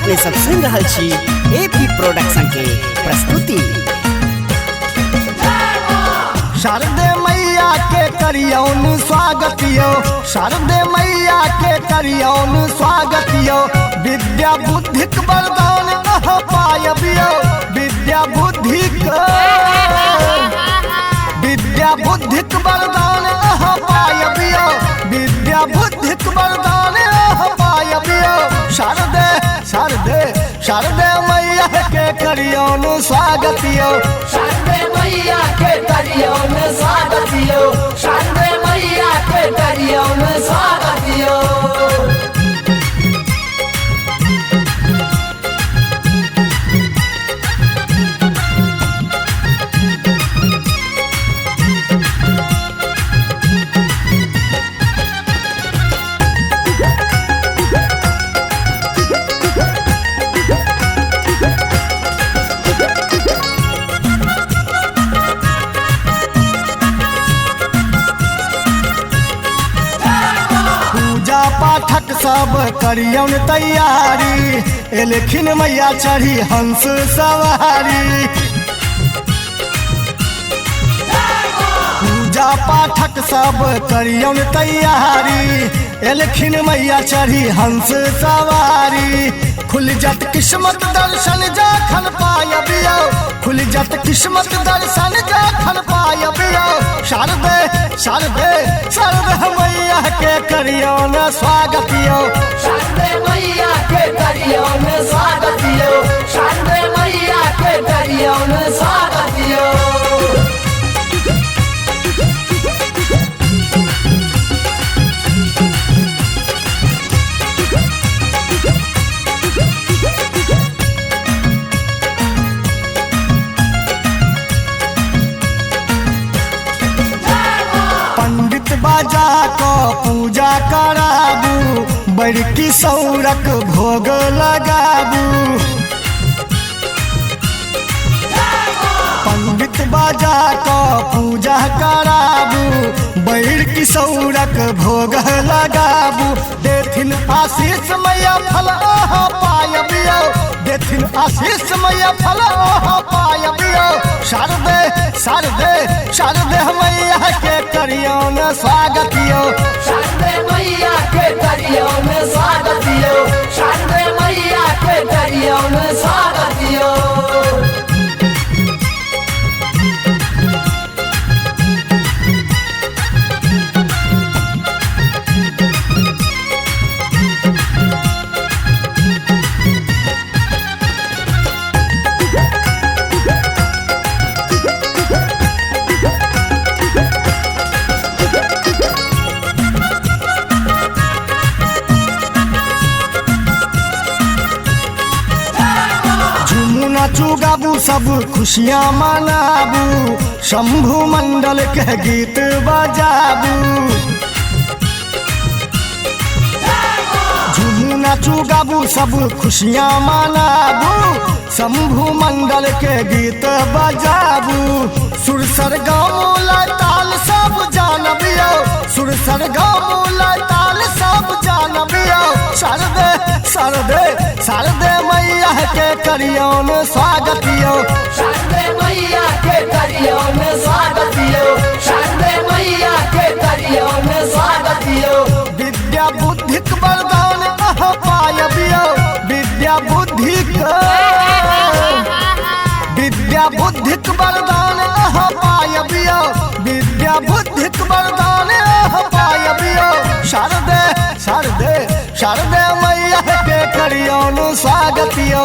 अपने सब सुन रहल छी एपी प्रोडक्शन के प्रस्तुति। शारदे मैया के करियौन स्वागत यो, शारदे मैया के करियौन स्वागत यो। विद्या बुद्धिक वरदान अह पायबियो, विद्या बुद्धिक वरदान अह पायबियो, विद्या बुद्धिक वरदान अह पायबियो। शारदे शारदे शारदे मैया के करियौन स्वागत यो, शारदे मैया के करियौन स्वागत यो, शारदे मैया के करियौन स्वागत यो। पूजा पाठक सब करियौन तैयारी, एलखिन मैया चढ़ी हंस सवारी। पूजा पाठक सब करियौन तैयारी, एलखिन मैया चढ़ी हंस सवारी। खुल जत किस्मत दर्शन जाखन पायबियो, खुल जत किस्मत दर्शन जाखन पायबियो। शारदे शारदे शारदे मैया के करियौन स्वागत यो, शारदे मैया के करियौन स्वागत यो, शारदे मैया के करियौन स्वागत यो। पंडित बाजा को पूजा कराबू, बड़की सौरक भोग लगाबू। पंडित बाजा को पूजा कराबू, बड़की सौरक भोग लगाबू। देथिन आशीष मैया फल ओह पायबियो, देथिन आशीष मैया फल ओह पायबियो। शारदे शारदे शारदे मैया के करियौन स्वागत यो, शारदे मैया के करियौन स्वागत यो, शारदे मैया के करियौन स्वागत यो। नाचू गाबू सब खुशियाँ मनाबू, शंभु मंडल के गीत बजाबू। झूमू नाचू गाबू सब खुशियाँ मनाबू, शंभु मंडल के गीत बजाबू। सुर सरगम लताल सब जानबियो, सुर सरगम लताल सब जानबियो। शारदे शारदे शारदे मैया के करियौन स्वागत यो, शारदे मैया के करियौन स्वागत यो, शारदे मैया के करियौन स्वागत यो। विद्या बुद्धिक वरदान अह पायबियो, विद्या बुद्धिक वरदान अह पायबियो, विद्या बुद्धिक वरदान अह पायबियो। शारदे शारदे शारदे मैया के करियौन स्वागत यो,